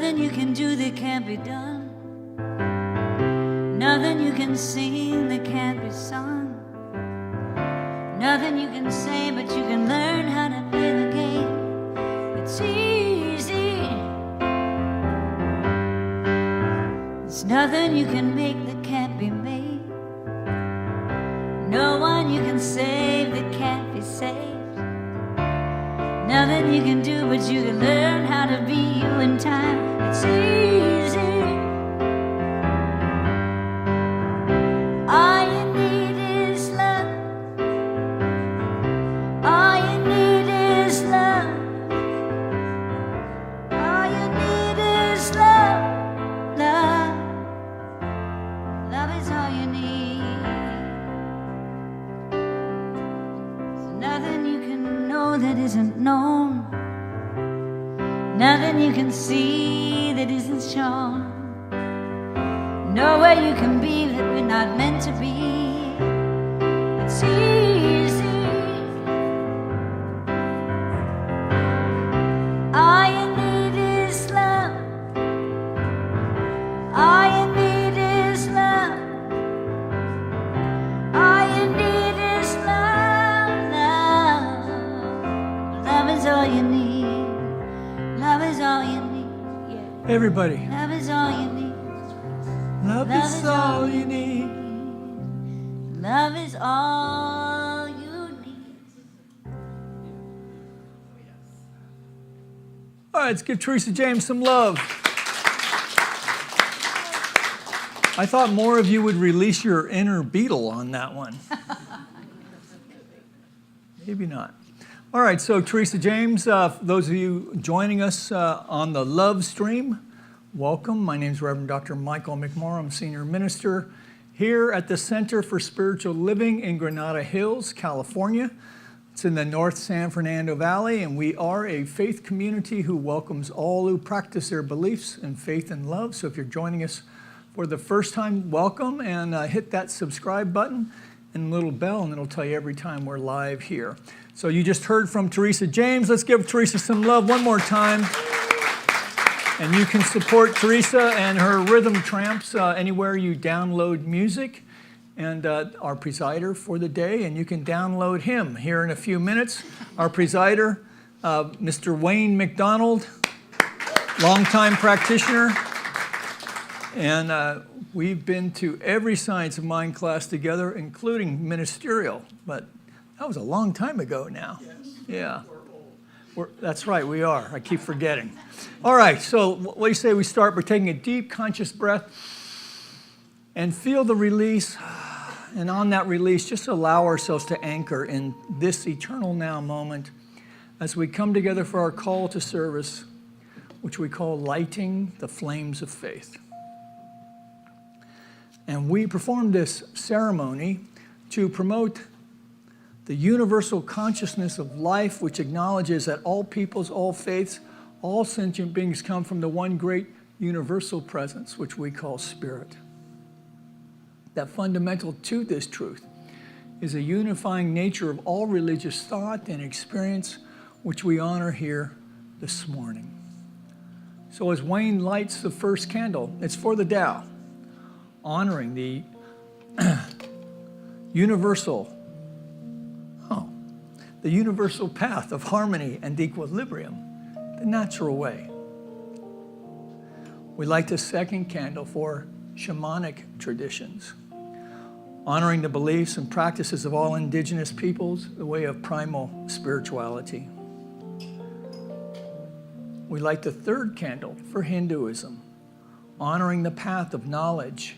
Nothing you can do that can't be done. Nothing you can sing that can't be sung. Nothing you can say, but you can learn how to play the game. It's easy. There's nothing you can make that can't be made. No one you can save that can't be saved. Nothing you can do, but you can learn how to be you in time. It's easy. All you need is love. All you need is love. All you need is love. Love. Love is all you need. There's nothing you can know that isn't known. Nothing you can see that isn't shown. Nowhere you can be that we're not meant to be. It's easy. All you need is love. All you need is love. All you need is love. Love. Love is all you need. Love is all you need. Yeah. Everybody. Love is all you need. Love is all you need. Love is all you need. All right, let's give Teresa James some love. I thought more of you would release your inner Beatle on that one. Maybe not. All right, so Teresa James, those of you joining us on the Love Stream, welcome. My name is Reverend Dr. Michael McMorrow. I'm Senior Minister here at the Center for Spiritual Living in Granada Hills, California. It's in the North San Fernando Valley, and we are a faith community who welcomes all who practice their beliefs in faith and love. So if you're joining us for the first time, welcome, and hit that subscribe button and little bell, and it'll tell you every time we're live here. So you just heard from Teresa James. Let's give Teresa some love one more time. And you can support Teresa and her Rhythm Tramps anywhere you download music. And our presider for the day, and you can download him here in a few minutes. Our presider, Mr. Wayne McDonald, longtime practitioner. And we've been to every Science of Mind class together, including ministerial. But that was a long time ago now. Yes. Yeah. That's right, we are. I keep forgetting. All right, so what do you say we start by taking a deep, conscious breath and feel the release. And on that release, just allow ourselves to anchor in this eternal now moment as we come together for our call to service, which we call lighting the flames of faith. And we perform this ceremony to promote the universal consciousness of life, which acknowledges that all peoples, all faiths, all sentient beings come from the one great universal presence, which we call spirit. That fundamental to this truth is a unifying nature of all religious thought and experience, which we honor here this morning. So as Wayne lights the first candle, it's for the Tao, honoring the universal path of harmony and equilibrium, the natural way. We light the second candle for shamanic traditions, honoring the beliefs and practices of all indigenous peoples, the way of primal spirituality. We light the third candle for Hinduism, honoring the path of knowledge,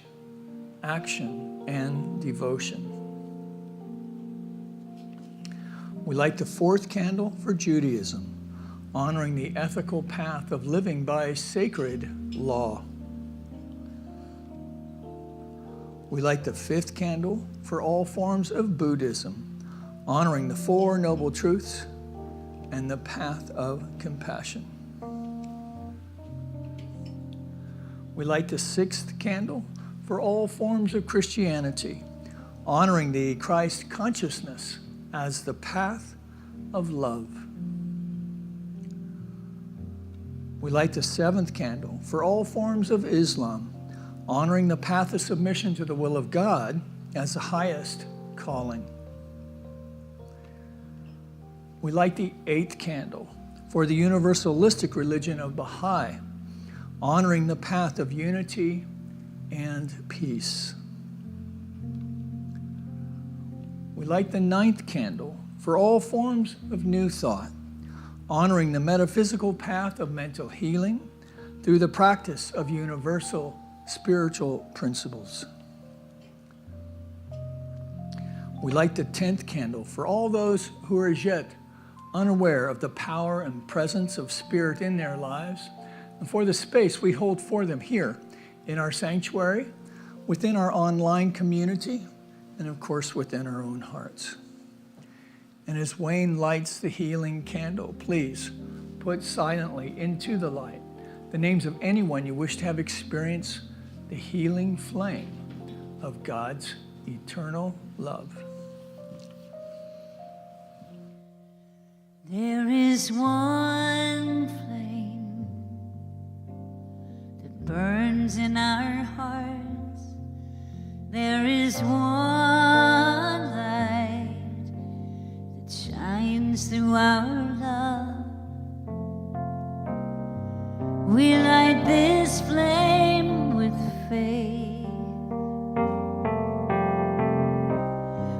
action, and devotion. We light the fourth candle for Judaism, honoring the ethical path of living by sacred law. We light the fifth candle for all forms of Buddhism, honoring the Four Noble Truths and the path of compassion. We light the sixth candle for all forms of Christianity, honoring the Christ consciousness as the path of love. We light the seventh candle for all forms of Islam, honoring the path of submission to the will of God as the highest calling. We light the eighth candle for the universalistic religion of Baha'i, honoring the path of unity and peace. We light the ninth candle for all forms of New Thought, honoring the metaphysical path of mental healing through the practice of universal spiritual principles. We light the 10th candle for all those who are as yet unaware of the power and presence of Spirit in their lives, and for the space we hold for them here in our sanctuary, within our online community, and of course within our own hearts. And as Wayne lights the healing candle, please put silently into the light the names of anyone you wish to have experienced the healing flame of God's eternal love. There is one flame that burns in our hearts. There is one light that shines through our love. We light this flame with faith.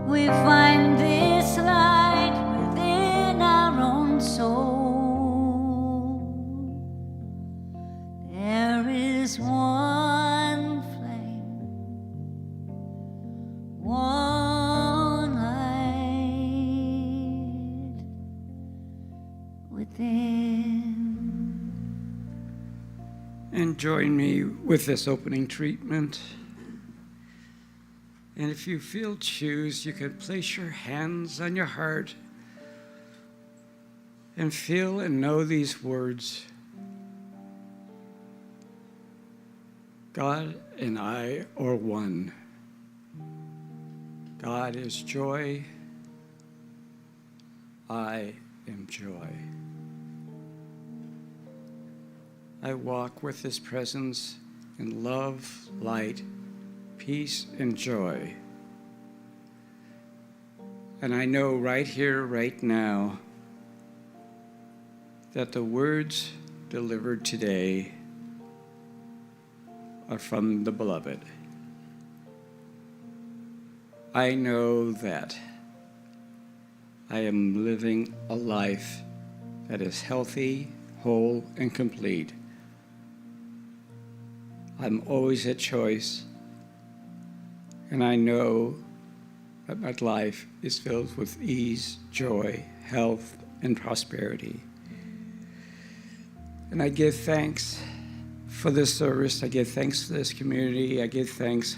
We find this light within our own soul. There is one flame, one light within. And join me with this opening treatment. And if you feel choose, you can place your hands on your heart and feel and know these words. God and I are one. God is joy. I am joy. I walk with His presence in love, light, peace, and joy. And I know right here, right now, that the words delivered today are from the Beloved. I know that I am living a life that is healthy, whole, and complete. I'm always at choice, and I know that my life is filled with ease, joy, health, and prosperity. And I give thanks for this service. I give thanks to this community. I give thanks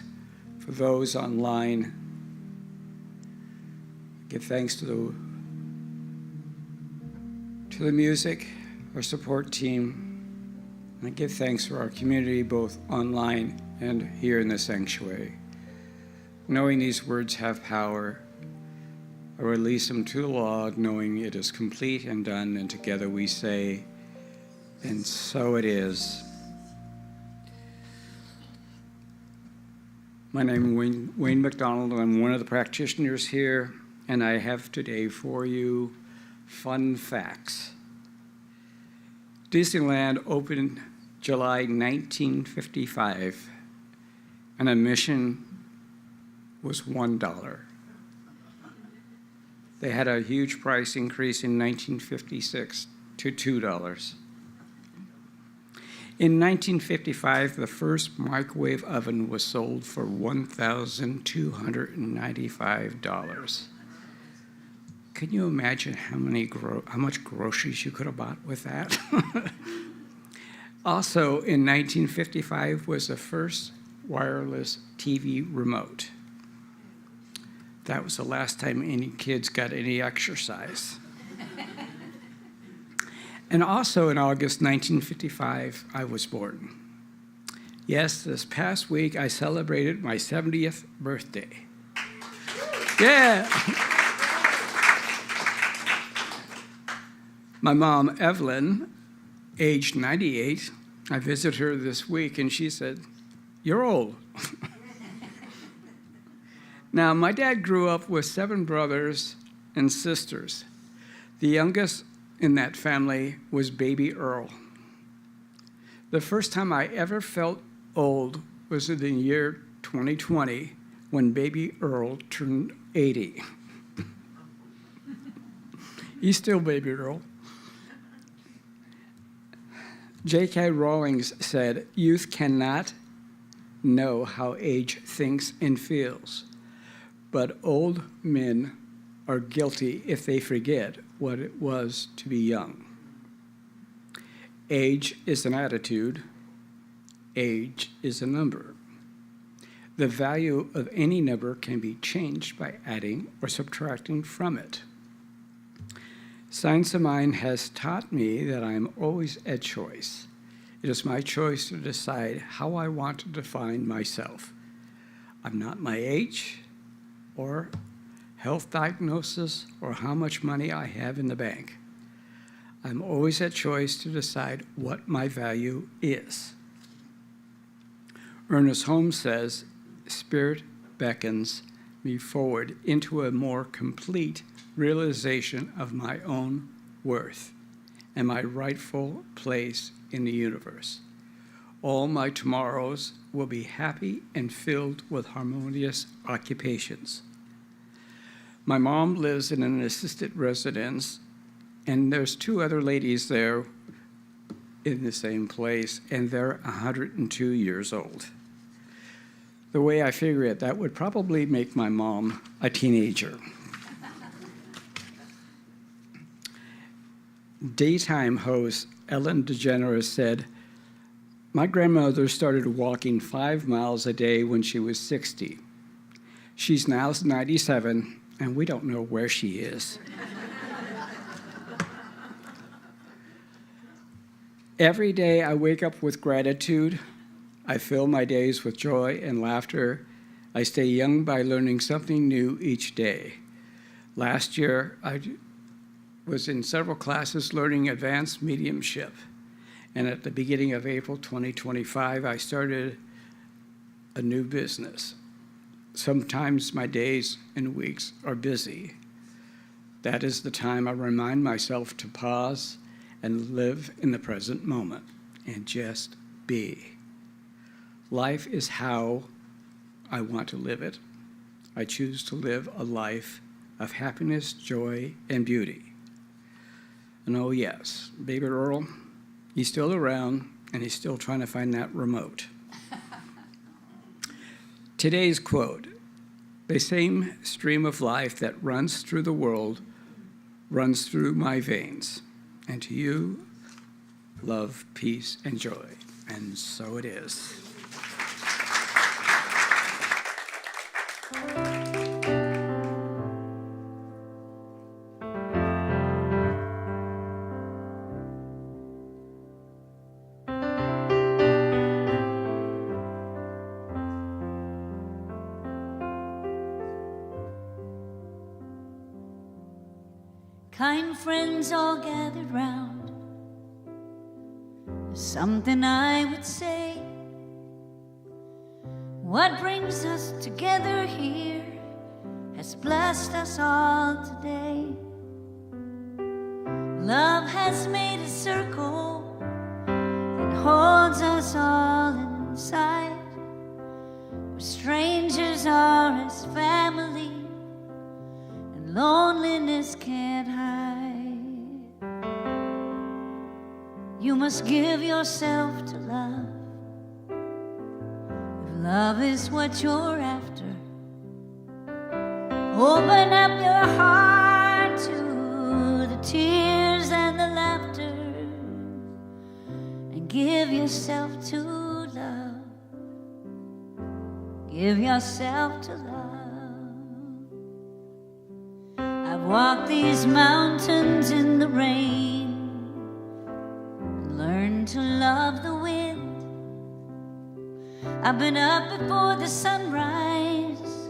for those online. I give thanks to the music, our support team. And I give thanks for our community, both online and here in the sanctuary. Knowing these words have power, I release them to the law, knowing it is complete and done, and together we say, and so it is. My name is Wayne McDonald, and I'm one of the practitioners here, and I have today for you fun facts. Disneyland opened July 1955, and admission was $1. They had a huge price increase in 1956 to $2. In 1955, the first microwave oven was sold for $1,295. Can you imagine how much groceries you could have bought with that? Also, in 1955 was the first wireless TV remote. That was the last time any kids got any exercise. And also in August 1955, I was born. Yes, this past week I celebrated my 70th birthday. Yeah! My mom, Evelyn, aged 98. I visited her this week, and she said, "You're old." Now, my dad grew up with 7 brothers and sisters. The youngest in that family was baby Earl. The first time I ever felt old was in the year 2020 when baby Earl turned 80. He's still baby Earl. J.K. Rowling said, "Youth cannot know how age thinks and feels, but old men are guilty if they forget what it was to be young." Age is an attitude. Age is a number. The value of any number can be changed by adding or subtracting from it. Science of Mind has taught me that I am always at choice. It is my choice to decide how I want to define myself. I'm not my age, or health diagnosis, or how much money I have in the bank. I'm always at choice to decide what my value is. Ernest Holmes says, "Spirit beckons me forward into a more complete realization of my own worth and my rightful place in the universe. All my tomorrows will be happy and filled with harmonious occupations." My mom lives in an assisted residence, and there's 2 other ladies there in the same place, and they're 102 years old. The way I figure it, that would probably make my mom a teenager. Daytime host Ellen DeGeneres said, "My grandmother started walking 5 miles a day when she was 60. She's now 97, and we don't know where she is." Every day I wake up with gratitude. I fill my days with joy and laughter. I stay young by learning something new each day. Last year, I was in several classes learning advanced mediumship. And at the beginning of April 2025, I started a new business. Sometimes my days and weeks are busy. That is the time I remind myself to pause and live in the present moment and just be. Life is how I want to live it. I choose to live a life of happiness, joy, and beauty. And oh yes, baby Earl, he's still around, and he's still trying to find that remote. Today's quote: "The same stream of life that runs through the world runs through my veins. And to you, love, peace, and joy." And so it is. Kind friends all gathered round, there's something I would say. What brings us together here has blessed us all today. Love has made a circle that holds us all inside, where strangers are as family and loneliness can't hide. You must give yourself to love, if love is what you're after. Open up your heart to the tears and the laughter, and give yourself to love. Give yourself to love. I've walked these mountains in the rain, learned to love the wind. I've been up before the sunrise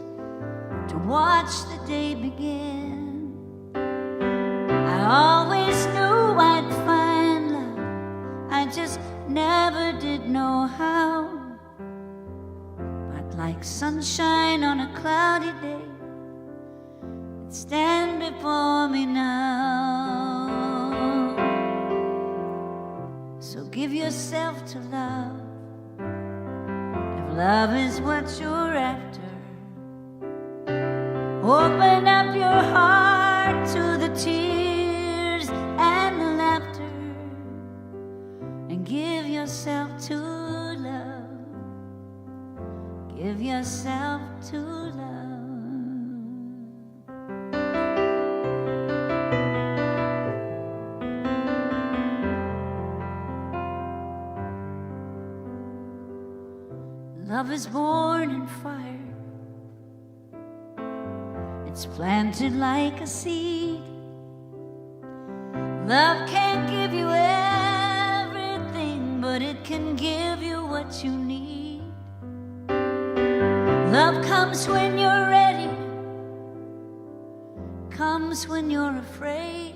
to watch the day begin. I always knew I'd find love sunshine on a cloudy day that stand before me now. So give yourself to love, if love is what you're after. Open up your heart to the tears and the laughter, and give yourself to love. Give yourself to love. Love is born in fire. It's planted like a seed. Love can't give you everything, but it can give you what you need. Love comes when you're ready, comes when you're afraid.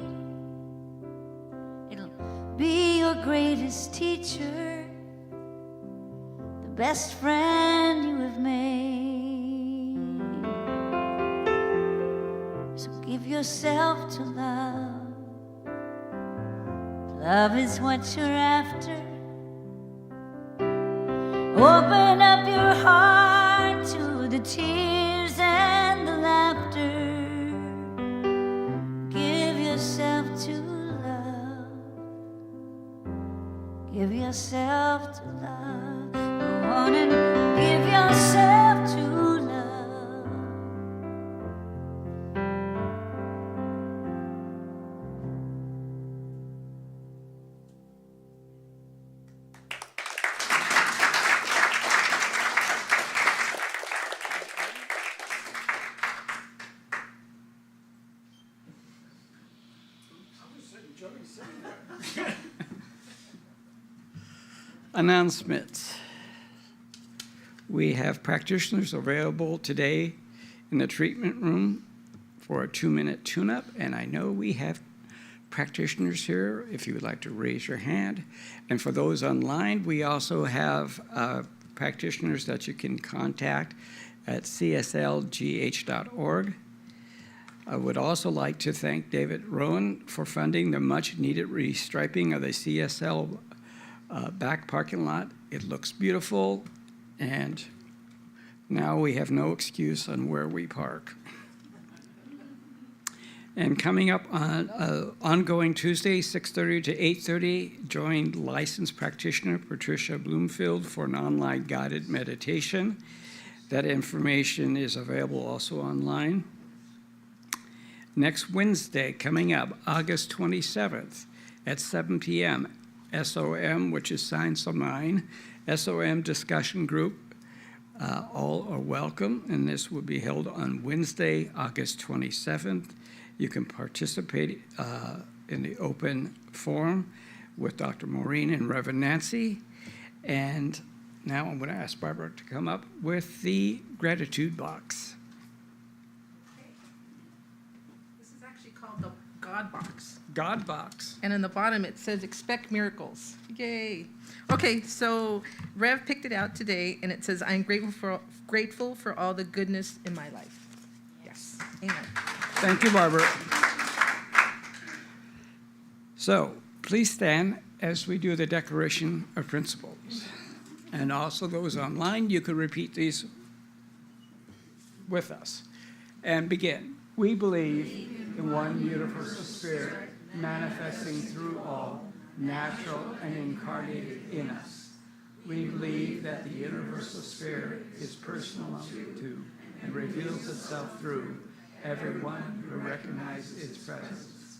It'll be your greatest teacher, the best friend you have made. So give yourself to love. Love is what you're after. Open up your heart to the tears and the laughter. Give yourself to love. Give yourself to love. Go on and give yourself to love. Announcements. We have practitioners available today in the treatment room for a 2-minute tune-up, and I know we have practitioners here if you would like to raise your hand. And for those online, we also have practitioners that you can contact at CSLGH.org. I would also like to thank David Rowan for funding the much-needed restriping of the CSL back parking lot. It looks beautiful, and now we have no excuse on where we park. And coming up on ongoing Tuesday, 6:30 to 8:30, join licensed practitioner Patricia Bloomfield for an online guided meditation. That information is available also online. Next Wednesday, coming up, August 27th at 7 p.m., SOM, which is Science of Mind, SOM discussion group. All are welcome, and this will be held on Wednesday, August 27th. You can participate in the open forum with Dr. Maureen and Reverend Nancy. And now I'm going to ask Barbara to come up with the gratitude box. This is actually called the God box. God box. And in the bottom it says, expect miracles. Yay. Okay, so Rev picked it out today, and it says, I'm grateful for all the goodness in my life. Yes. Amen. Thank you, Barbara. So please stand as we do the Declaration of Principles. And also those online, you could repeat these with us. And begin. We believe in one universal spirit, manifesting through all, natural and incarnated in us. We believe that the universal spirit is personal to and reveals itself through everyone who recognizes its presence.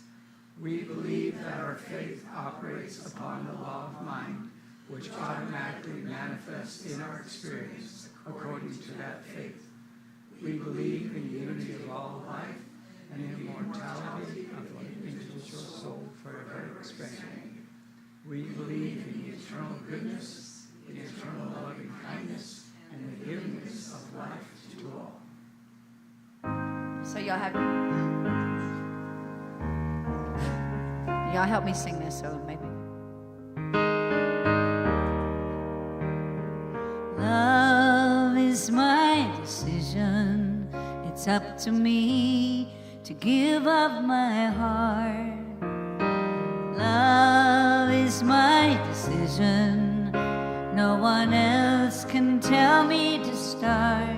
We believe that our faith operates upon the law of mind, which automatically manifests in our experience according to that faith. We believe in the unity of all life and the immortality of the individual soul forever expanding. We believe in the eternal goodness, the eternal loving kindness, and the givingness of life to all. So y'all help me sing this, so maybe. Love is my decision. It's up to me to give up my heart. Love is my decision. No one else can tell me to start.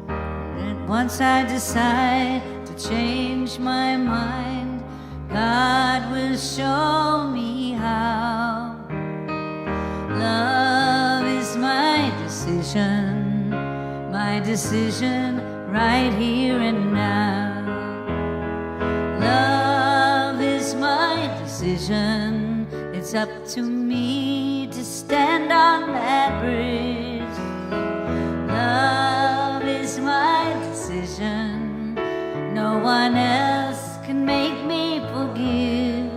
And once I decide to change my mind, God will show me how. Love is my decision right here and now. Love is my decision. It's up to me to stand on that bridge. Love is my decision. No one else can make me forgive.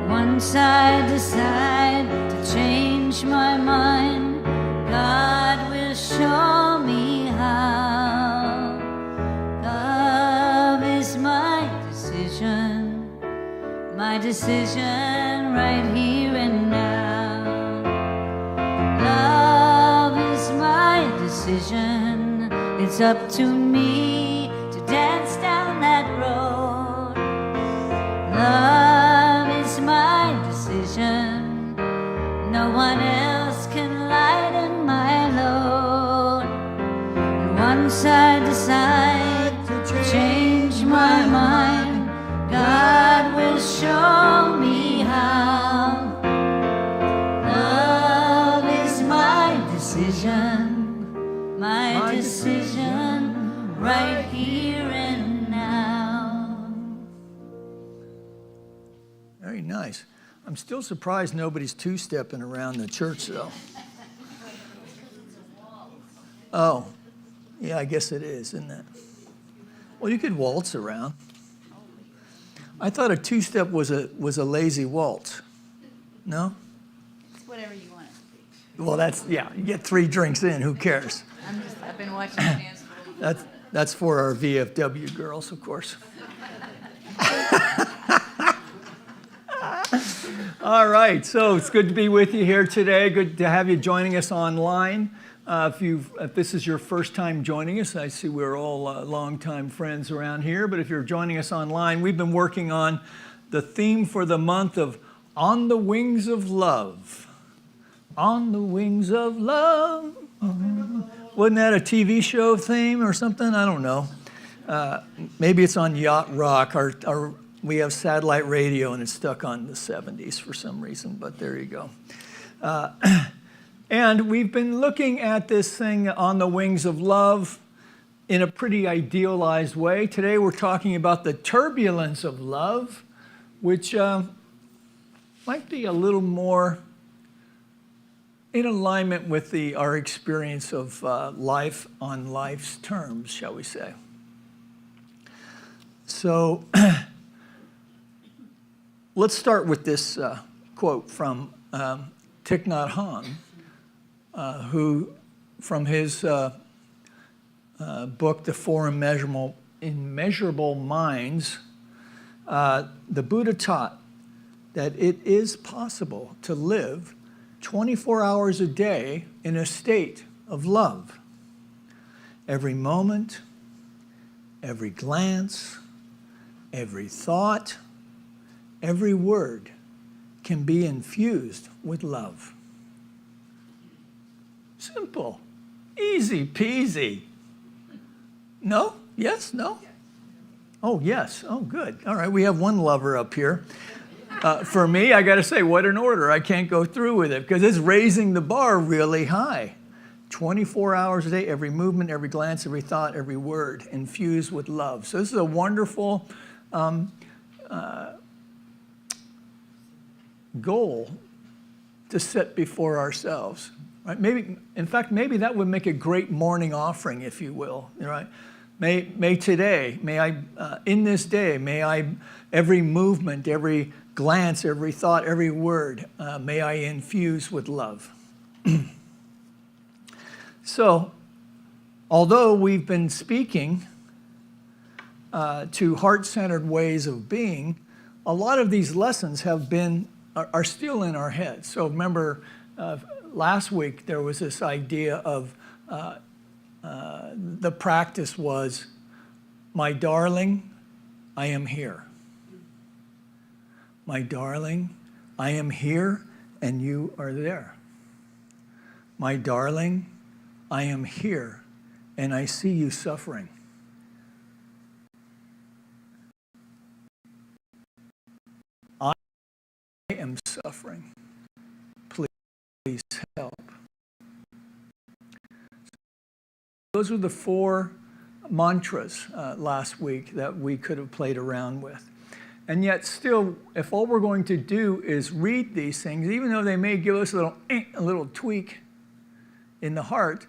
Once I decide to change my mind, God will show me how. Love is my decision right here and now. Love is my decision. It's up to me to dance down that road. Love is my decision. No one else can lighten my load. And once I decide to change my mind, God will show me how. Love is my decision right here and now. Very nice. I'm still surprised nobody's two-stepping around the church, though. Oh, yeah, I guess it is, isn't it? Well, you could waltz around. I thought a two-step was a lazy waltz. No? It's whatever you want it to be. Well, you get 3 drinks in, who cares? I've been watching you dance for a week. That's for our VFW girls, of course. All right, so it's good to be with you here today. Good to have you joining us online. If this is your first time joining us, I see we're all longtime friends around here, but if you're joining us online, we've been working on the theme for the month of On the Wings of Love. On the Wings of Love. Wasn't that a TV show theme or something? I don't know. Maybe it's on Yacht Rock. We have satellite radio and it's stuck on the 70s for some reason, but there you go. And we've been looking at this thing On the Wings of Love in a pretty idealized way. Today we're talking about the turbulence of love, which might be a little more in alignment with our experience of life on life's terms, shall we say. So let's start with this quote from Thich Nhat Hanh, who, from his book, The Four Immeasurable Minds, the Buddha taught that it is possible to live 24 hours a day in a state of love. Every moment, every glance, every thought, every word can be infused with love. Simple, easy peasy. No? Yes? No? Oh, yes. Oh, good. All right, we have one lover up here. For me, I got to say, what an order. I can't go through with it because it's raising the bar really high. 24 hours a day, every movement, every glance, every thought, every word infused with love. So this is a wonderful goal to set before ourselves. Right? Maybe that would make a great morning offering, if you will. Right? May today, in this day, may I, every movement, every glance, every thought, every word, may I infuse with love. So, although we've been speaking to heart-centered ways of being, a lot of these lessons are still in our heads. So remember, last week there was this idea of the practice was, my darling, I am here. My darling, I am here and you are there. My darling, I am here and I see you suffering. I am suffering. Please help. Those were the 4 mantras last week that we could have played around with. And yet still, if all we're going to do is read these things, even though they may give us a little tweak in the heart,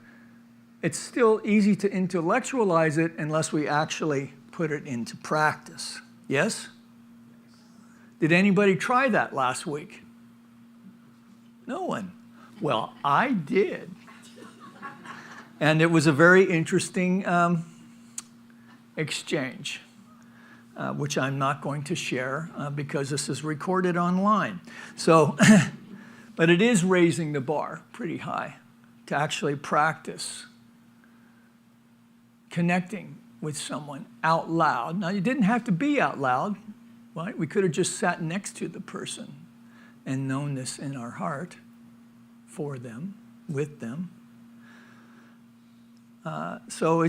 it's still easy to intellectualize it unless we actually put it into practice. Yes? Did anybody try that last week? No one. Well, I did. And it was a very interesting exchange, which I'm not going to share because this is recorded online. So, but it is raising the bar pretty high to actually practice connecting with someone out loud. Now, you didn't have to be out loud, right? We could have just sat next to the person and known this in our heart for them, with them. So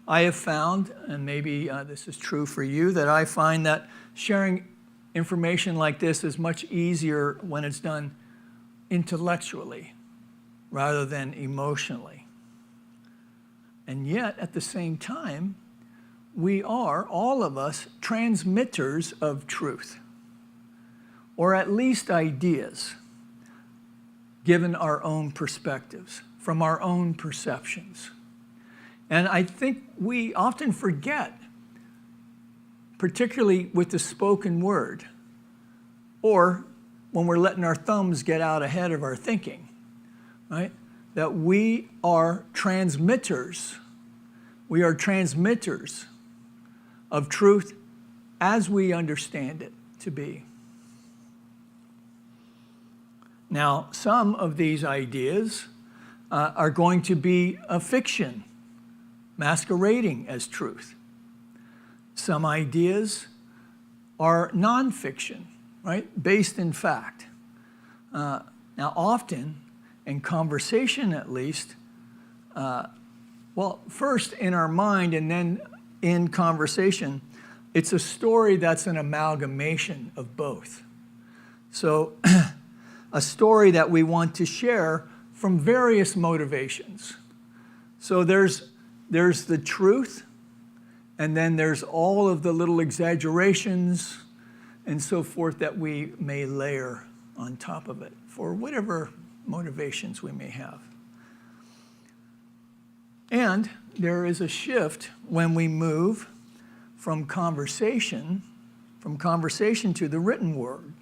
I have found, and maybe this is true for you, that I find that sharing information like this is much easier when it's done intellectually rather than emotionally. And yet, at the same time, we are, all of us, transmitters of truth, or at least ideas, given our own perspectives, from our own perceptions. And I think we often forget, particularly with the spoken word, or when we're letting our thumbs get out ahead of our thinking, right? That we are transmitters. We are transmitters of truth as we understand it to be. Now, some of these ideas are going to be a fiction, masquerading as truth. Some ideas are nonfiction, right? Based in fact. Now, often, in conversation at least, well, first in our mind and then in conversation, it's a story that's an amalgamation of both. So, a story that we want to share from various motivations. So there's the truth, and then there's all of the little exaggerations and so forth that we may layer on top of it for whatever motivations we may have. And there is a shift when we move from conversation to the written word,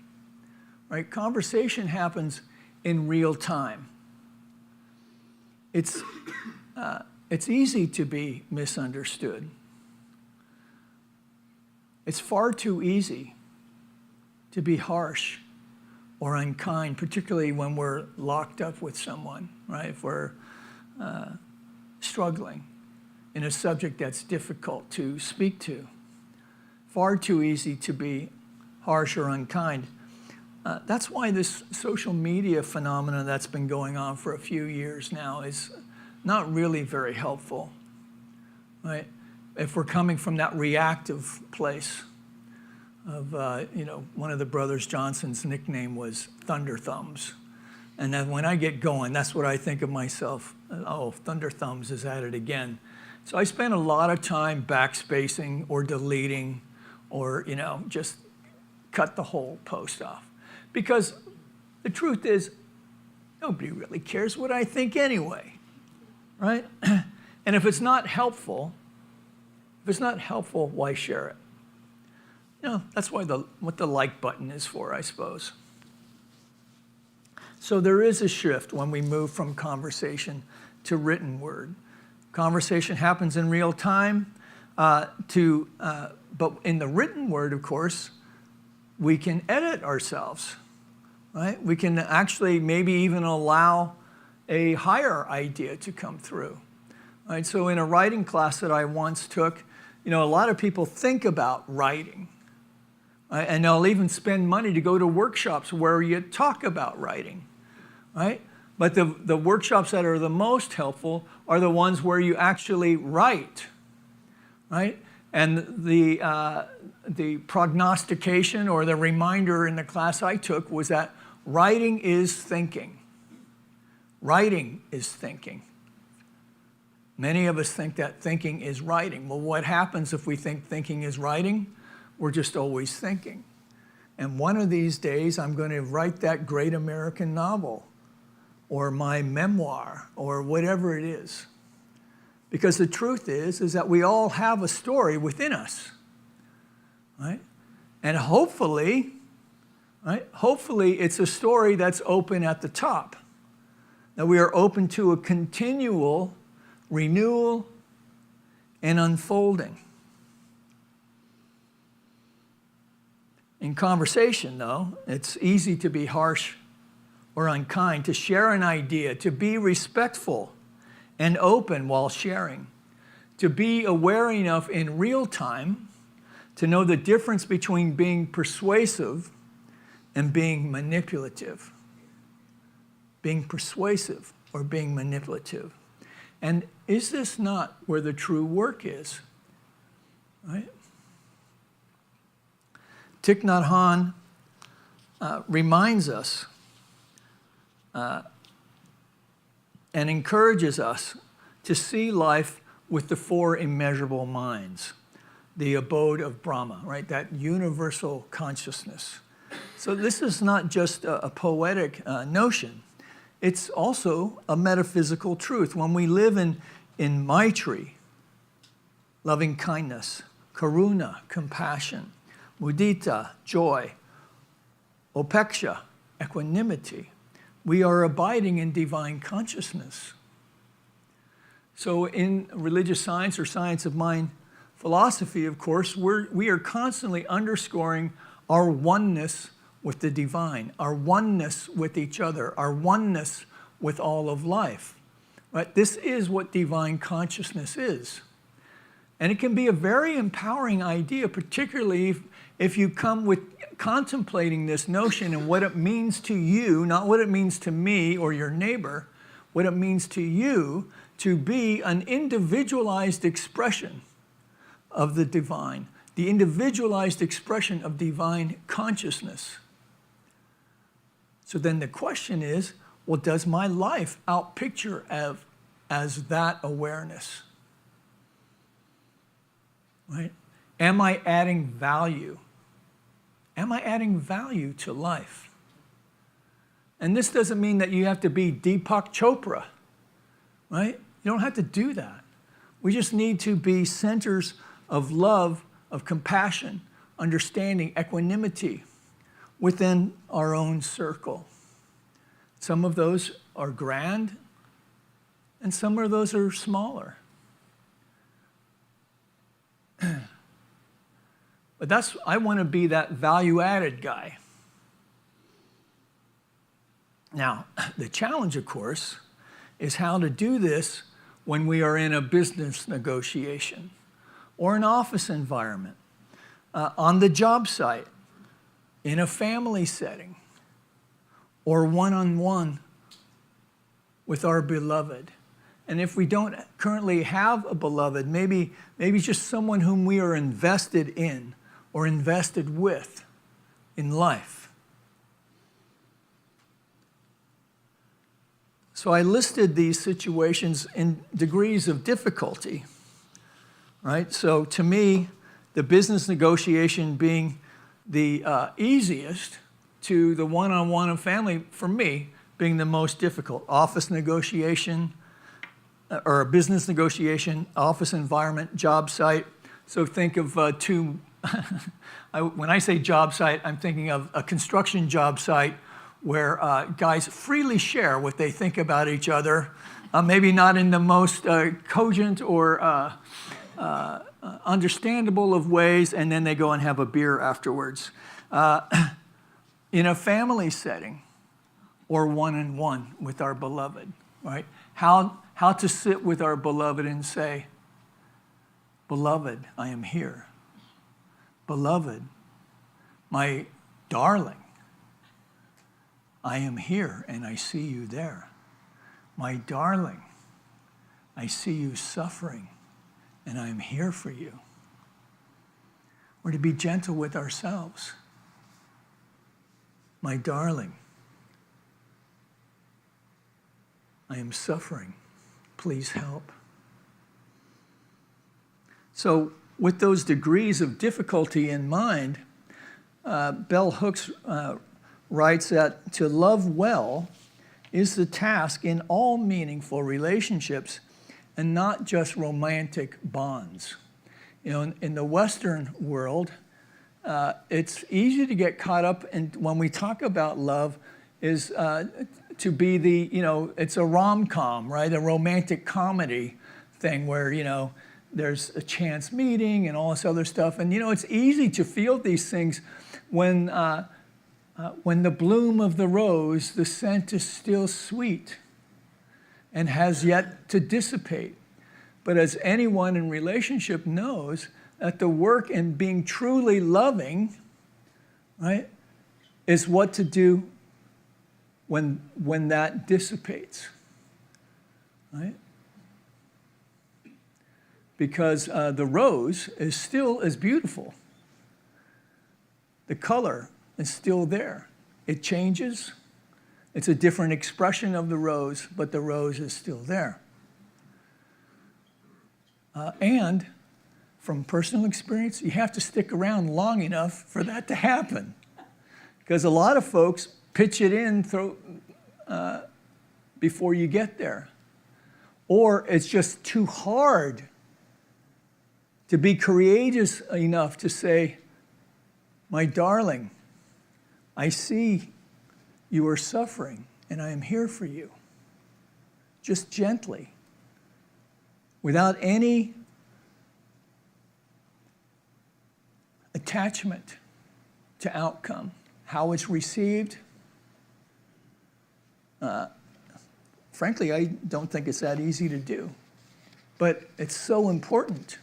right? Conversation happens in real time. It's easy to be misunderstood. It's far too easy to be harsh or unkind, particularly when we're locked up with someone, right? If we're struggling in a subject that's difficult to speak to. Far too easy to be harsh or unkind. That's why this social media phenomenon that's been going on for a few years now is not really very helpful, right? If we're coming from that reactive place of, one of the brothers Johnson's nickname was Thunder Thumbs. And then when I get going, that's what I think of myself. Oh, Thunder Thumbs is at it again. So I spend a lot of time backspacing or deleting or, just cut the whole post off. Because the truth is, nobody really cares what I think anyway. Right? And if it's not helpful, why share it? That's why what the like button is for, I suppose. So there is a shift when we move from conversation to written word. Conversation happens in real time, but in the written word, of course, we can edit ourselves, right? We can actually maybe even allow a higher idea to come through. Right? So in a writing class that I once took, a lot of people think about writing. Right? And they'll even spend money to go to workshops where you talk about writing. Right? But the workshops that are the most helpful are the ones where you actually write. Right? And the prognostication or the reminder in the class I took was that writing is thinking. Writing is thinking. Many of us think that thinking is writing. Well, what happens if we think thinking is writing? We're just always thinking. And one of these days, I'm going to write that great American novel or my memoir or whatever it is. Because the truth is that we all have a story within us, right? And hopefully, right? Hopefully it's a story that's open at the top, that we are open to a continual renewal and unfolding. In conversation, though, it's easy to be harsh or unkind, to share an idea, to be respectful and open while sharing, to be aware enough in real time to know the difference between being persuasive and being manipulative. Being persuasive or being manipulative. And is this not where the true work is? Right? Thich Nhat Hanh reminds us and encourages us to see life with the four immeasurable minds, the abode of Brahma, right? That universal consciousness. So this is not just a poetic notion. It's also a metaphysical truth. When we live in Maitri, loving kindness, Karuna, compassion, Mudita, joy, Upeksha, equanimity, we are abiding in divine consciousness. So in religious science or science of mind philosophy, of course, we are constantly underscoring our oneness with the divine, our oneness with each other, our oneness with all of life. Right? This is what divine consciousness is. And it can be a very empowering idea, particularly if you come with contemplating this notion and what it means to you, not what it means to me or your neighbor, what it means to you to be an individualized expression of the divine, the individualized expression of divine consciousness. So then the question is, well, does my life outpicture as that awareness? Right? Am I adding value? Am I adding value to life? And this doesn't mean that you have to be Deepak Chopra, right? You don't have to do that. We just need to be centers of love, of compassion, understanding, equanimity within our own circle. Some of those are grand, and some of those are smaller. But I want to be that value-added guy. Now, the challenge, of course, is how to do this when we are in a business negotiation or an office environment, on the job site, in a family setting, or one-on-one with our beloved. And if we don't currently have a beloved, maybe just someone whom we are invested in or invested with in life. So I listed these situations in degrees of difficulty, right? So to me, the business negotiation being the easiest, to the one-on-one and family, for me, being the most difficult. Office negotiation, or a business negotiation, office environment, job site. So think of two, when I say job site, I'm thinking of a construction job site where guys freely share what they think about each other, maybe not in the most cogent or understandable of ways, and then they go and have a beer afterwards. In a family setting or one-on-one with our beloved, right? How to sit with our beloved and say, beloved, I am here. Beloved, my darling, I am here and I see you there. My darling, I see you suffering and I am here for you. We're to be gentle with ourselves. My darling, I am suffering. Please help. So with those degrees of difficulty in mind, Bell Hooks writes that to love well is the task in all meaningful relationships and not just romantic bonds. You know, in the Western world, it's easy to get caught up in, when we talk about love, is to be the, you know, it's a rom-com, right? A romantic comedy thing where, you know, there's a chance meeting and all this other stuff. And, you know, it's easy to feel these things when the bloom of the rose, the scent is still sweet and has yet to dissipate. But as anyone in relationship knows, that the work in being truly loving, right, is what to do when that dissipates, right? Because the rose is still as beautiful. The color is still there. It changes. It's a different expression of the rose, but the rose is still there. And from personal experience, you have to stick around long enough for that to happen. Because a lot of folks pitch it in before you get there. Or it's just too hard to be courageous enough to say, my darling, I see you are suffering and I am here for you. Just gently, without any attachment to outcome, how it's received. Frankly, I don't think it's that easy to do, but it's so important,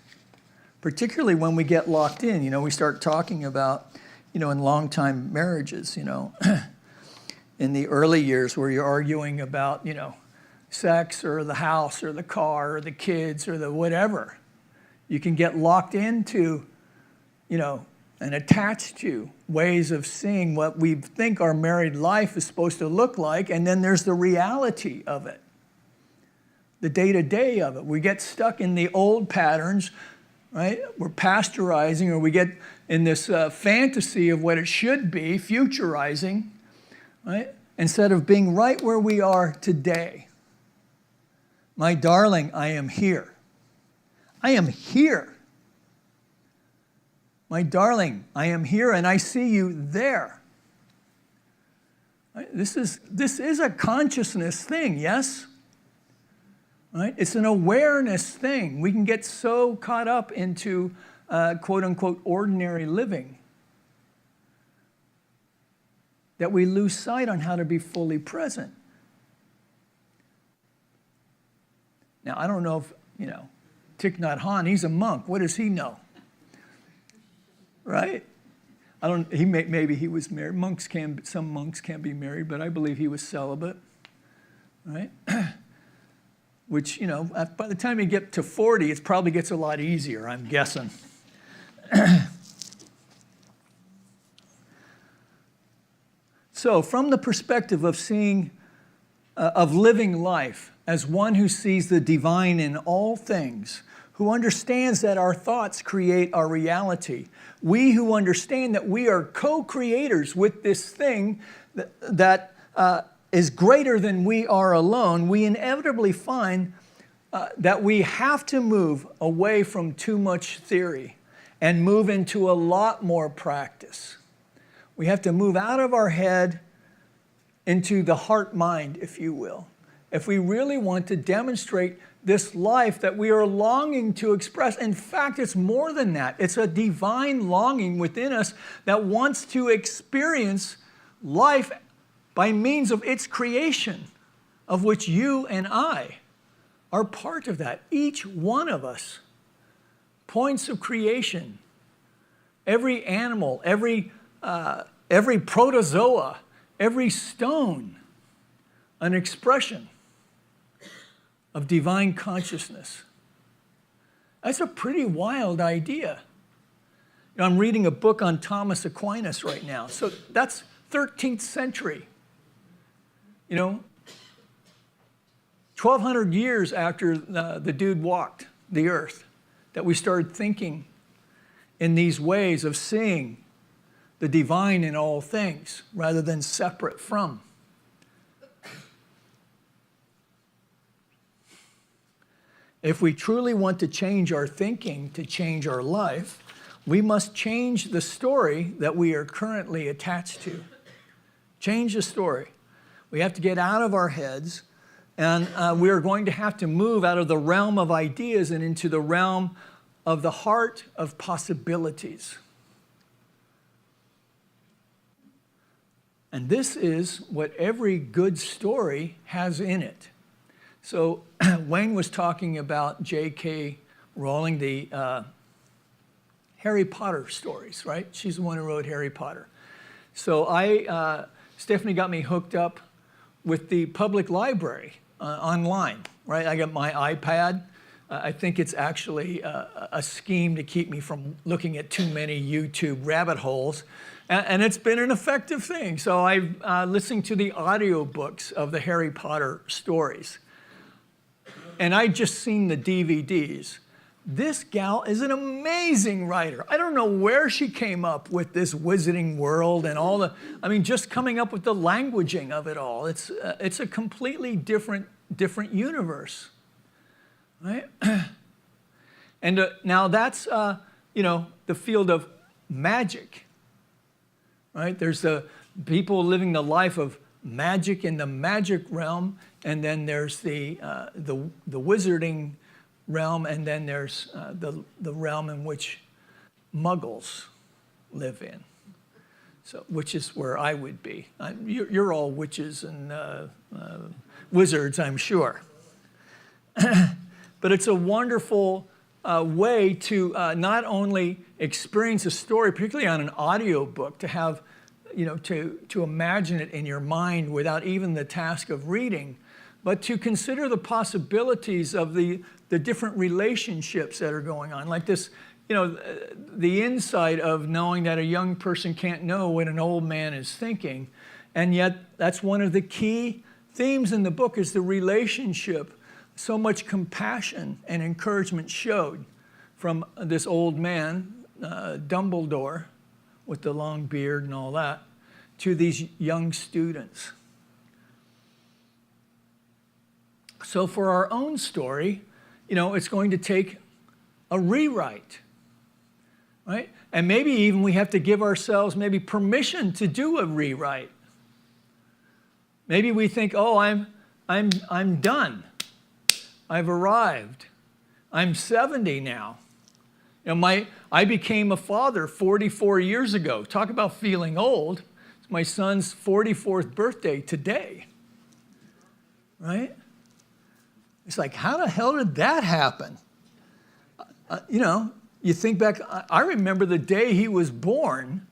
particularly when we get locked in. You know, we start talking about, you know, in long-time marriages, you know, in the early years where you're arguing about, you know, sex or the house or the car or the kids or the whatever. You can get locked into, you know, and attached to ways of seeing what we think our married life is supposed to look like, and then there's the reality of it, the day-to-day of it. We get stuck in the old patterns, right? We're pasteurizing, or we get in this fantasy of what it should be, futurizing, right? Instead of being right where we are today. My darling, I am here. I am here. My darling, I am here and I see you there. Right? This is a consciousness thing, yes? Right? It's an awareness thing. We can get so caught up into quote unquote ordinary living that we lose sight on how to be fully present. Now, I don't know if, you know, Thich Nhat Hanh, he's a monk. What does he know? Right? Maybe he was married. Some monks can be married, but I believe he was celibate, right? Which, you know, by the time you get to 40, it probably gets a lot easier, I'm guessing. So from the perspective of of living life as one who sees the divine in all things, who understands that our thoughts create our reality, we who understand that we are co-creators with this thing that is greater than we are alone, we inevitably find that we have to move away from too much theory and move into a lot more practice. We have to move out of our head into the heart-mind, if you will, if we really want to demonstrate this life that we are longing to express. In fact, it's more than that. It's a divine longing within us that wants to experience life by means of its creation, of which you and I are part of that. Each one of us. Points of creation. Every animal, every protozoa, every stone, an expression of divine consciousness. That's a pretty wild idea. I'm reading a book on Thomas Aquinas right now. So that's 13th century. 1,200 years after the dude walked the earth, that we started thinking in these ways of seeing the divine in all things rather than separate from. If we truly want to change our thinking to change our life, we must change the story that we are currently attached to. Change the story. We have to get out of our heads, and we are going to have to move out of the realm of ideas and into the realm of the heart of possibilities. And this is what every good story has in it. So Wayne was talking about J.K. Rowling, the Harry Potter stories, right? She's the one who wrote Harry Potter. So Stephanie got me hooked up with the public library online, right? I got my iPad. I think it's actually a scheme to keep me from looking at too many YouTube rabbit holes. And it's been an effective thing. So I've listened to the audiobooks of the Harry Potter stories. And I just seen the DVDs. This gal is an amazing writer. I don't know where she came up with this wizarding world and all just coming up with the languaging of it all. It's a completely different universe, right? And now that's, the field of magic, right? There's the people living the life of magic in the magic realm, and then there's the wizarding realm, and then there's the realm in which muggles live in. So, which is where I would be. You're all witches and wizards, I'm sure. But it's a wonderful way to not only experience a story, particularly on an audio book, to have, to imagine it in your mind without even the task of reading, but to consider the possibilities of the different relationships that are going on. Like this, the insight of knowing that a young person can't know what an old man is thinking. And yet that's one of the key themes in the book, is the relationship. So much compassion and encouragement showed from this old man, Dumbledore, with the long beard and all that, to these young students. So for our own story, it's going to take a rewrite, right? And maybe even we have to give ourselves maybe permission to do a rewrite. Maybe we think, oh, I'm done. I've arrived. I'm 70 now. I became a father 44 years ago. Talk about feeling old. It's my son's 44th birthday today, right? It's like, how the hell did that happen? You think back, I remember the day he was born,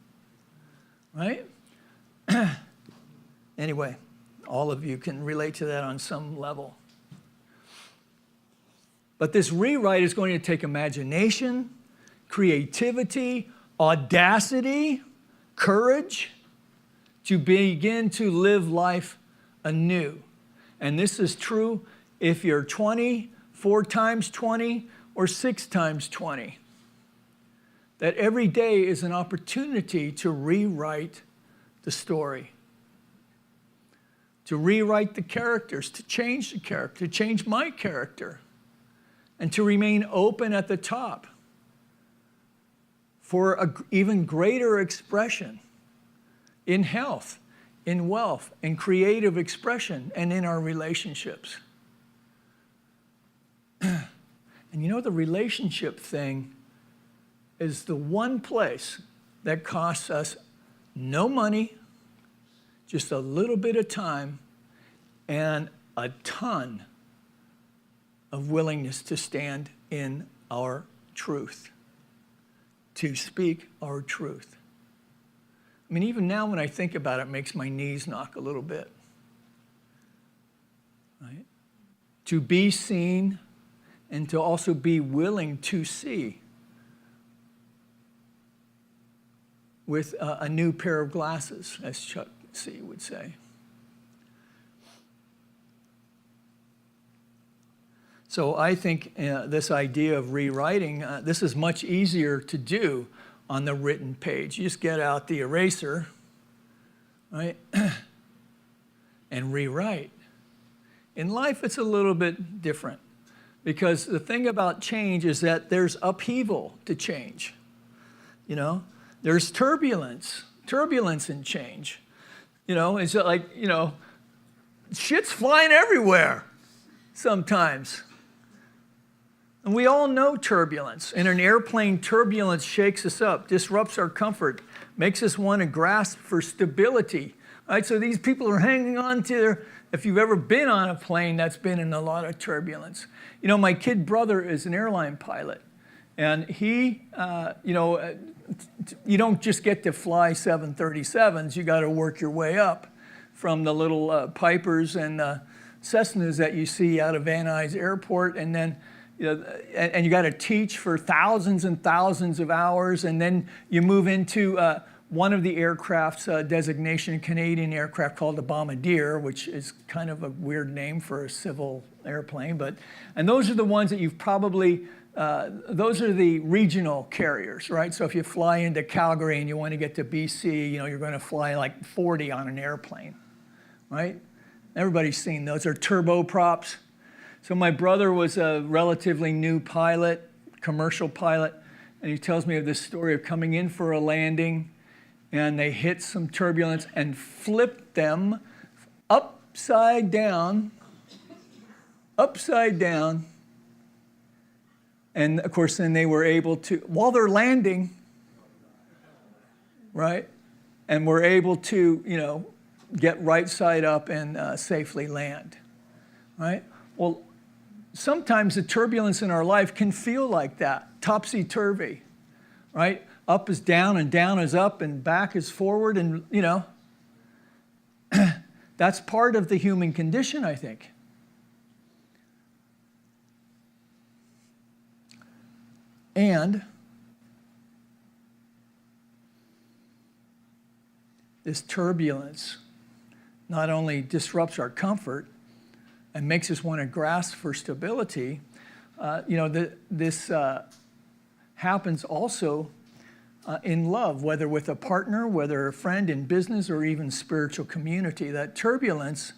right? Anyway, all of you can relate to that on some level. But this rewrite is going to take imagination, creativity, audacity, courage to begin to live life anew. And this is true if you're 20, 4 times 20, or 6 times 20. That every day is an opportunity to rewrite the story. To rewrite the characters, to change the character, to change my character. And to remain open at the top for an even greater expression in health, in wealth, in creative expression, and in our relationships. And the relationship thing is the one place that costs us no money, just a little bit of time, and a ton of willingness to stand in our truth, to speak our truth. I mean, even now when I think about it, it makes my knees knock a little bit. Right? To be seen and to also be willing to see with a new pair of glasses, as Chuck C. would say. So I think this idea of rewriting, this is much easier to do on the written page. You just get out the eraser, right, and rewrite. In life, it's a little bit different because the thing about change is that there's upheaval to change. You know, there's turbulence in change. You know, it's like, you know, shit's flying everywhere sometimes. And we all know turbulence. In an airplane, turbulence shakes us up, disrupts our comfort, makes us want to grasp for stability. Right? So these people are hanging on to their, if you've ever been on a plane that's been in a lot of turbulence. You know, my kid brother is an airline pilot. And he, you know, you don't just get to fly 737s. You got to work your way up from the little Pipers and Cessnas that you see out of Van Nuys Airport, and then you know, and you got to teach for thousands and thousands of hours, and then you move into one of the aircraft's designation, Canadian aircraft called the Bombardier, which is kind of a weird name for a civil airplane, and those are the ones that you've probably, those are the regional carriers, right? So if you fly into Calgary and you want to get to BC, you know, you're going to fly like 40 on an airplane, right? Everybody's seen those. They're turboprops. So my brother was a relatively new pilot, commercial pilot, and he tells me of this story of coming in for a landing, and they hit some turbulence and flipped them upside down, and of course then they were able to, while they're landing, right, and were able to, you know, get right side up and safely land, right? Well, sometimes the turbulence in our life can feel like that, topsy-turvy, right? Up is down and down is up and back is forward, and, you know, that's part of the human condition, I think. And this turbulence not only disrupts our comfort and makes us want to grasp for stability, you know, this happens also in love, whether with a partner, whether a friend, in business, or even spiritual community. That turbulence,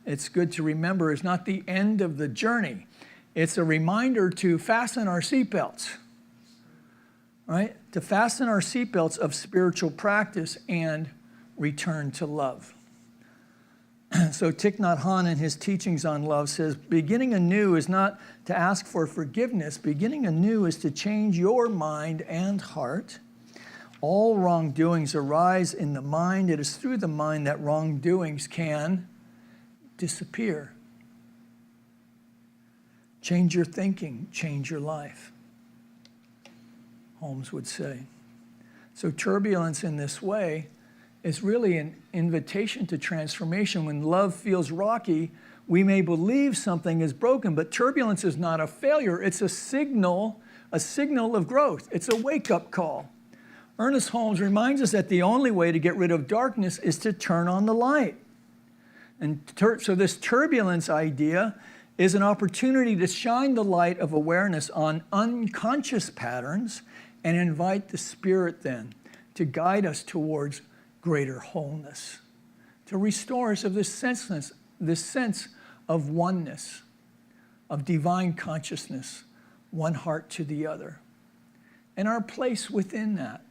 it's good to remember, is not the end of the journey. It's a reminder to fasten our seatbelts, right? To fasten our seatbelts of spiritual practice and return to love. So Thich Nhat Hanh, in his teachings on love, says, beginning anew is not to ask for forgiveness. Beginning anew is to change your mind and heart. All wrongdoings arise in the mind. It is through the mind that wrongdoings can disappear. Change your thinking, change your life, Holmes would say. So turbulence in this way is really an invitation to transformation. When love feels rocky, we may believe something is broken, but turbulence is not a failure. It's a signal of growth. It's a wake-up call. Ernest Holmes reminds us that the only way to get rid of darkness is to turn on the light. And so this turbulence idea is an opportunity to shine the light of awareness on unconscious patterns and invite the Spirit then to guide us towards greater wholeness, to restore us of this sense of oneness, of divine consciousness, one heart to the other, and our place within that,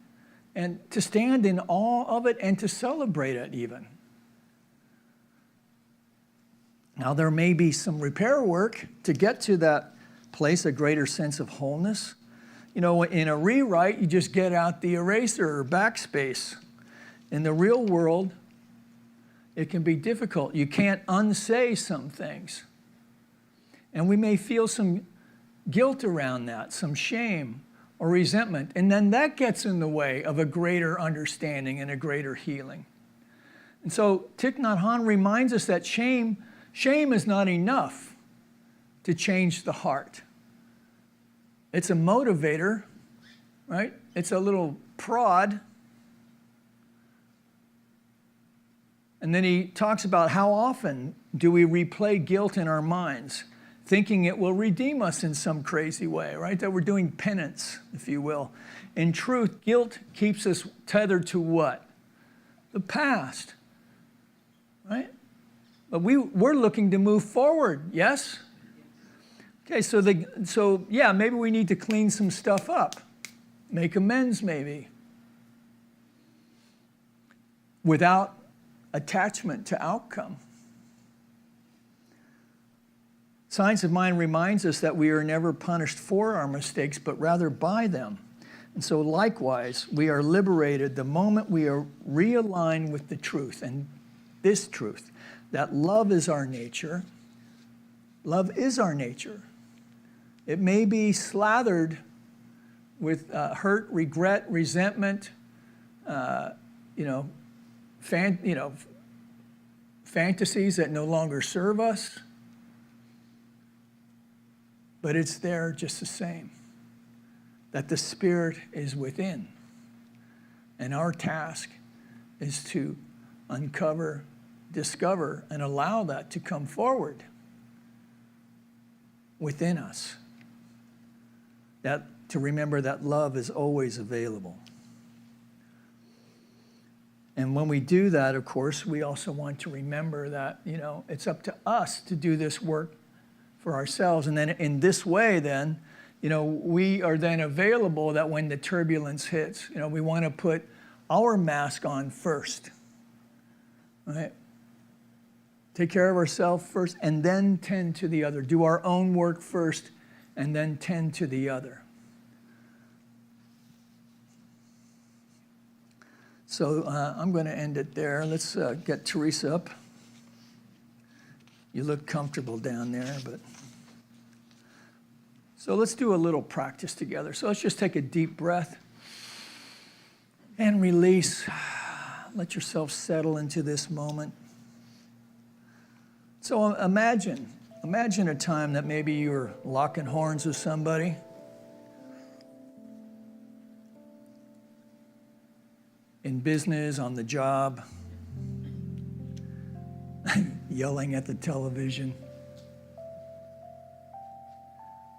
and to stand in awe of it and to celebrate it even. Now, there may be some repair work to get to that place, a greater sense of wholeness. You know, in a rewrite, you just get out the eraser or backspace. In the real world, It can be difficult. You can't unsay some things. And we may feel some guilt around that, some shame or resentment. And then that gets in the way of a greater understanding and a greater healing. And so Thich Nhat Hanh reminds us that shame is not enough to change the heart. It's a motivator, right? It's a little prod. And then he talks about how often do we replay guilt in our minds, thinking it will redeem us in some crazy way, right? That we're doing penance, if you will. In truth, guilt keeps us tethered to what? The past, right? But we're looking to move forward, yes? Okay, so yeah, maybe we need to clean some stuff up, make amends maybe, without attachment to outcome. Science of Mind reminds us that we are never punished for our mistakes, but rather by them. And so likewise, we are liberated the moment we are realigned with the truth, and this truth, that love is our nature. Love is our nature. It may be slathered with hurt, regret, resentment, fantasies that no longer serve us, but it's there just the same, that the Spirit is within. And our task is to uncover, discover, and allow that to come forward within us. That to remember that love is always available. And when we do that, of course, we also want to remember that, it's up to us to do this work for ourselves. And then in this way, then, we are then available that when the turbulence hits, we want to put our mask on first, right? Take care of ourselves first and then tend to the other. Do our own work first and then tend to the other. So I'm going to end it there. Let's get Teresa up. You look comfortable down there, but... So let's do a little practice together. So let's just take a deep breath and release. Let yourself settle into this moment. So imagine a time that maybe you were locking horns with somebody. In business, on the job, yelling at the television.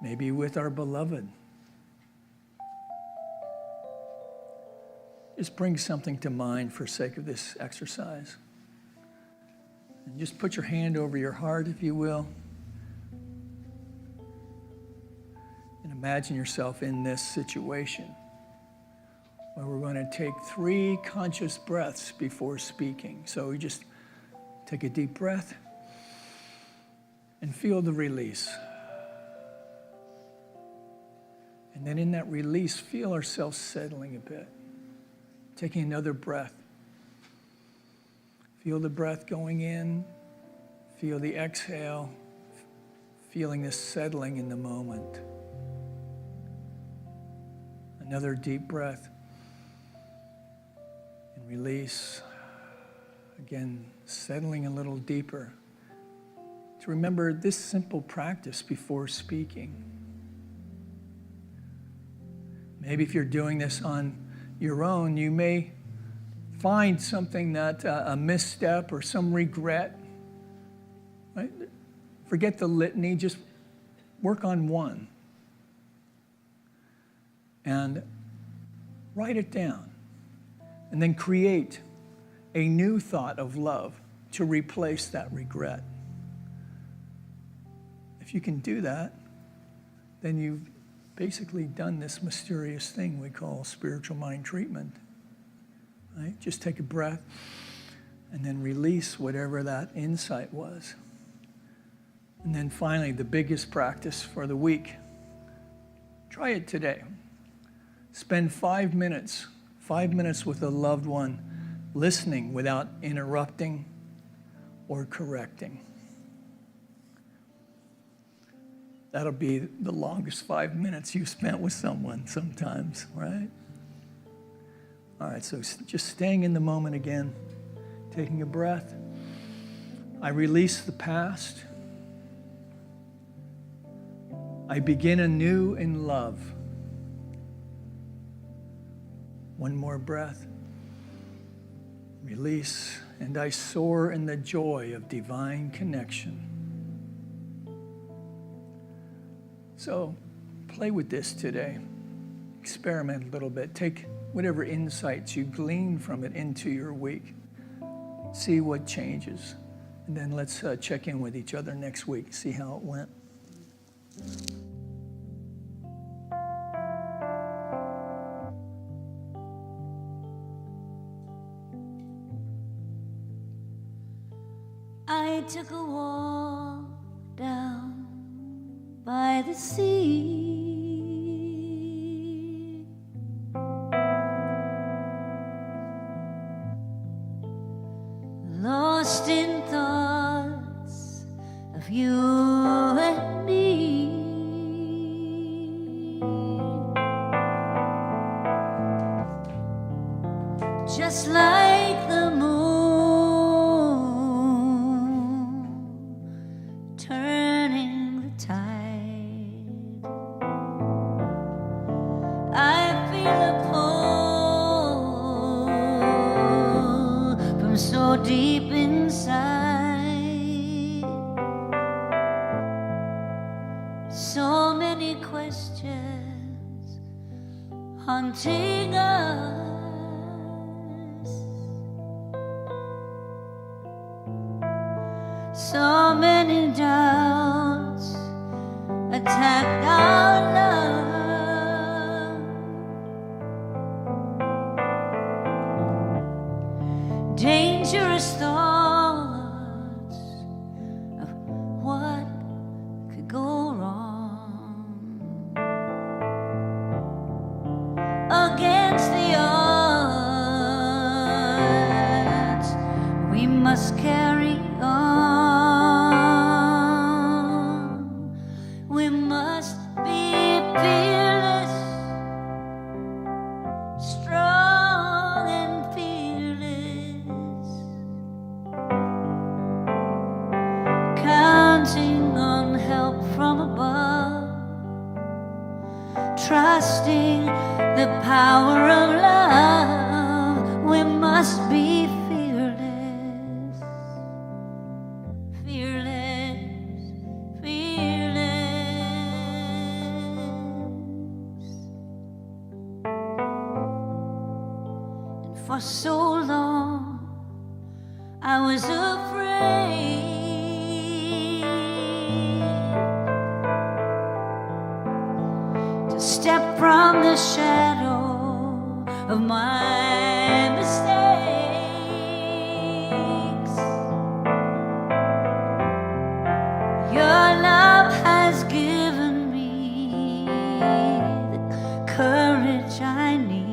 Maybe with our beloved. Just bring something to mind for sake of this exercise. And just put your hand over your heart, if you will. And imagine yourself in this situation where we're going to take 3 conscious breaths before speaking. So we just take a deep breath and feel the release. And then in that release, feel ourselves settling a bit. Taking another breath. Feel the breath going in. Feel the exhale. Feeling this settling in the moment. Another deep breath. And release. Again, settling a little deeper. To remember this simple practice before speaking. Maybe if you're doing this on your own, you may find something that a misstep or some regret. Right? Forget the litany, just work on one. And write it down. And then create a new thought of love to replace that regret. If you can do that, then you've basically done this mysterious thing we call spiritual mind treatment. Right? Just take a breath and then release whatever that insight was. And then finally, the biggest practice for the week. Try it today. Spend 5 minutes with a loved one, listening without interrupting, or correcting. That'll be the longest 5 minutes you've spent with someone sometimes, right? All right, so just staying in the moment again, taking a breath. I release the past. I begin anew in love. One more breath. Release, and I soar in the joy of divine connection. So play with this today. Experiment a little bit. Take whatever insights you glean from it into your week. See what changes. And then let's check in with each other next week, see how it went. I took a walk down by the sea. Lost in thoughts of you and me. Just like the moon turning the tide, I feel a pull from so deep inside. So many questions haunting us. So many doubts attack our love. Dangerous thoughts of what could go wrong. Against the odds, we must carry on. We must be fearless, strong and fearless, counting on help from above, trusting the power of love. We must be fearless, fearless, fearless. And for so long I was afraid to step from the shadow of my mistakes. Your love has given me the courage I need.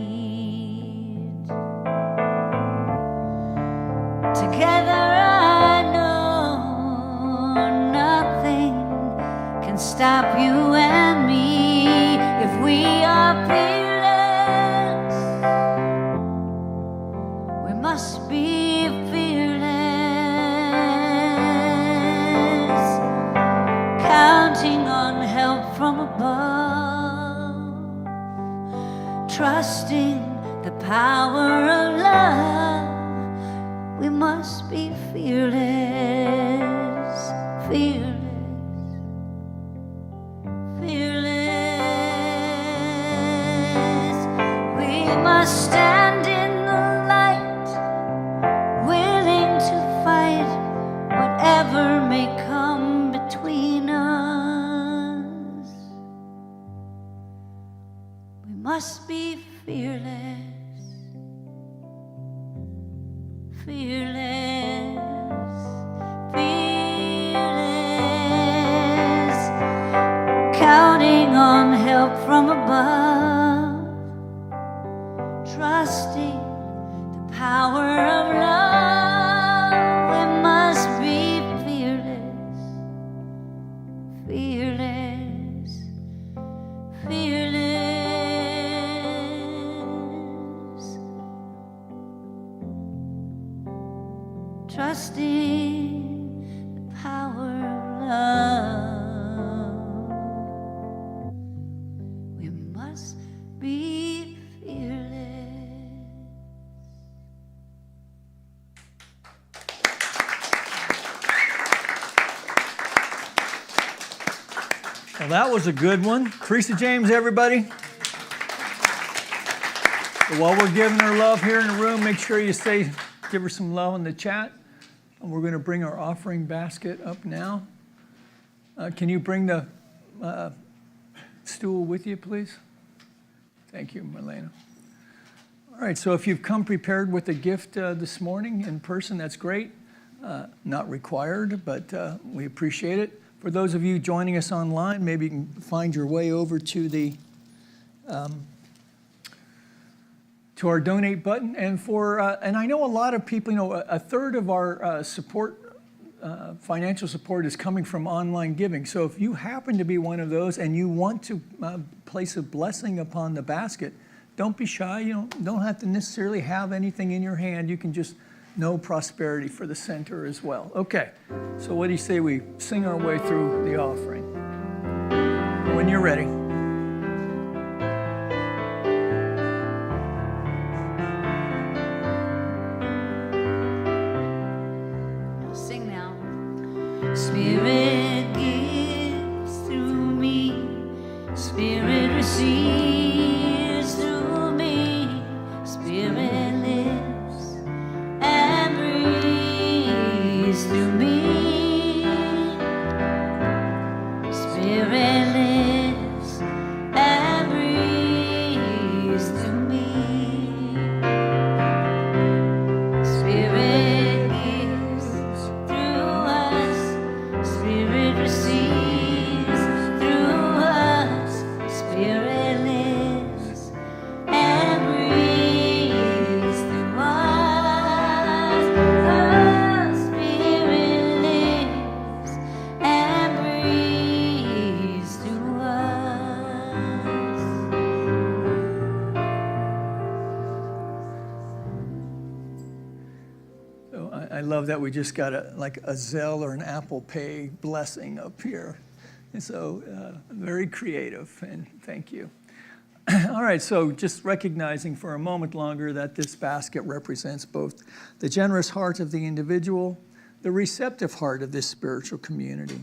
Together I know nothing can stop you and me if we are fearless. We must be fearless, counting on help from above, trusting the power of love. We must be fearless, fearless, fearless. We must stand in the light, willing to fight whatever may come between us. We must be fearless, fearless, fearless, counting on help from above, trusting the power of love. We must be trusting the power of love. We must be fearless. Well, that was a good one. Teresa James, everybody. So while we're giving her love here in the room, make sure you give her some love in the chat. And we're going to bring our offering basket up now. Can you bring the stool with you, please? Thank you, Marlena. All right, so if you've come prepared with a gift this morning in person, that's great. Not required, but we appreciate it. For those of you joining us online, maybe you can find your way over to the to our donate button. And and I know a lot of people, a third of our financial support is coming from online giving. So if you happen to be one of those and you want to place a blessing upon the basket, don't be shy. You don't have to necessarily have anything in your hand. You can just know prosperity for the center as well. Okay, so what do you say we sing our way through the offering? When you're ready. Sing now. Spirit gives through me. Spirit receives through me. Spirit lives and breathes through me. Spirit lives and breathes through me. Spirit gives through us. Spirit receives through us. Spirit lives and breathes through us. The Spirit lives and breathes through us. So I love that we just got a Zelle or an Apple Pay blessing up here. And so very creative, and thank you. All right, so just recognizing for a moment longer that this basket represents both the generous heart of the individual, the receptive heart of this spiritual community.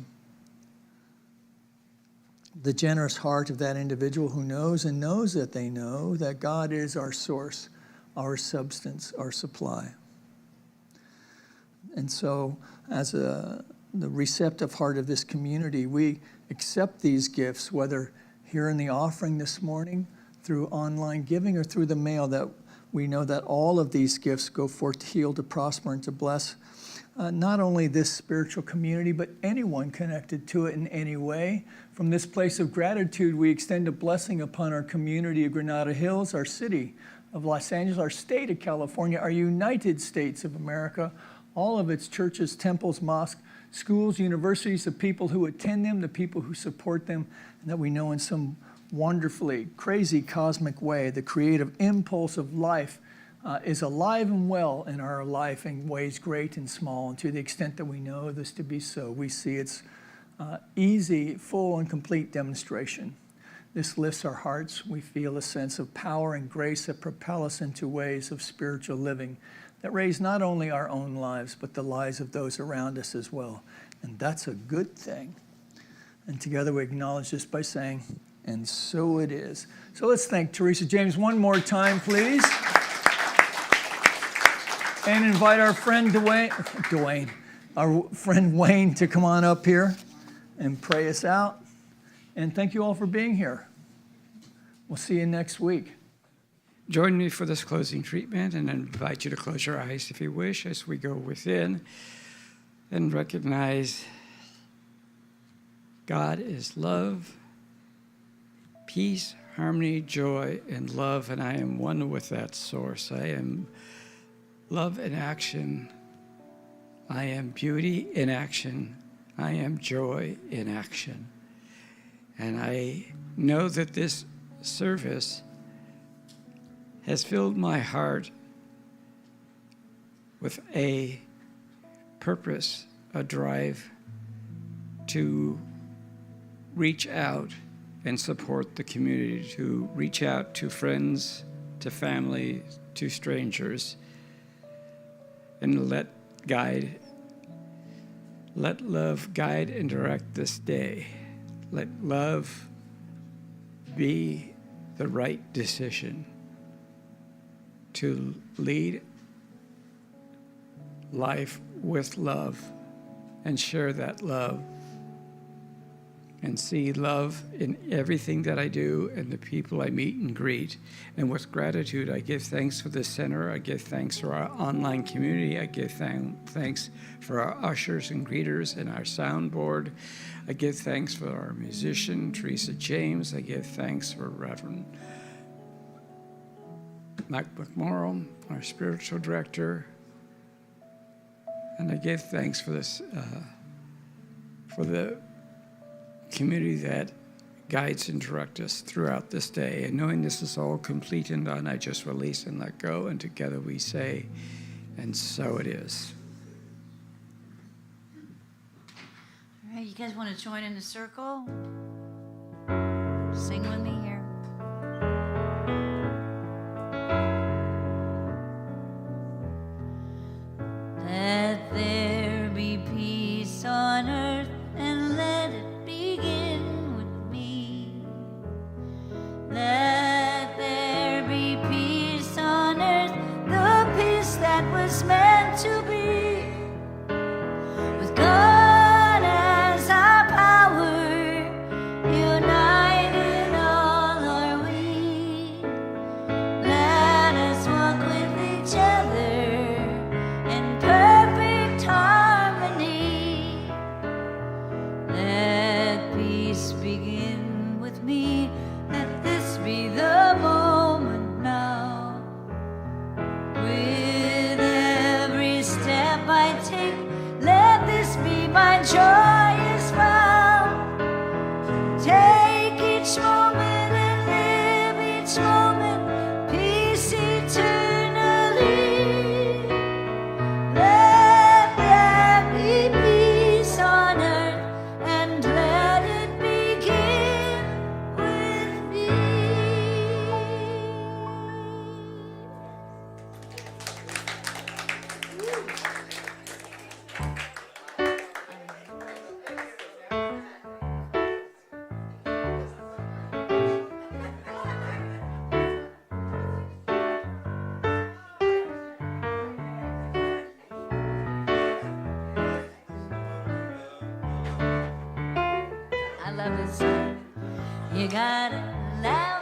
The generous heart of that individual who knows and knows that they know that God is our source, our substance, our supply. And so as the receptive heart of this community, we accept these gifts, whether here in the offering this morning, through online giving, or through the mail, that we know that all of these gifts go forth to heal, to prosper, and to bless not only this spiritual community, but anyone connected to it in any way. From this place of gratitude, we extend a blessing upon our community of Granada Hills, our city of Los Angeles, our state of California, our United States of America, all of its churches, temples, mosques, schools, universities, the people who attend them, the people who support them, and that we know in some wonderfully crazy cosmic way, the creative impulse of life is alive and well in our life in ways great and small. And to the extent that we know this to be so, we see its easy, full, and complete demonstration. This lifts our hearts. We feel a sense of power and grace that propel us into ways of spiritual living that raise not only our own lives, but the lives of those around us as well. And that's a good thing. And together we acknowledge this by saying, and so it is. So let's thank Teresa James one more time, please. And invite our friend our friend Wayne to come on up here and pray us out. And thank you all for being here. We'll see you next week. Join me for this closing treatment, and I invite you to close your eyes if you wish as we go within and recognize God is love, peace, harmony, joy, and love, and I am one with that source. I am love in action. I am beauty in action. I am joy in action. And I know that this service has filled my heart with a purpose, a drive to reach out and support the community, to reach out to friends, to family, to strangers, and let love guide and direct this day. Let love be the right decision to lead life with love and share that love and see love in everything that I do and the people I meet and greet. And with gratitude, I give thanks for the center. I give thanks for our online community. I give thanks for our ushers and greeters and our soundboard. I give thanks for our musician, Teresa James. I give thanks for Reverend McMorrow, our spiritual director. And I give thanks for this, for the community that guides and directs us throughout this day. And knowing this is all complete and done, I just release and let go, and together we say, and so it is. All right, you guys want to join in the circle? Sing with me here. Let there be peace on earth, and let it begin with me. Let there be peace on earth, the peace that was meant to be. With God as our power, united all are we. Let us walk with each other in perfect harmony. Let peace begin with me. Let this be the moment now. With every step I take, let this be my joyous vow. Take each moment and live each moment, peace eternally. Let there be peace on earth, and let it begin with me. I love this song. You gotta allow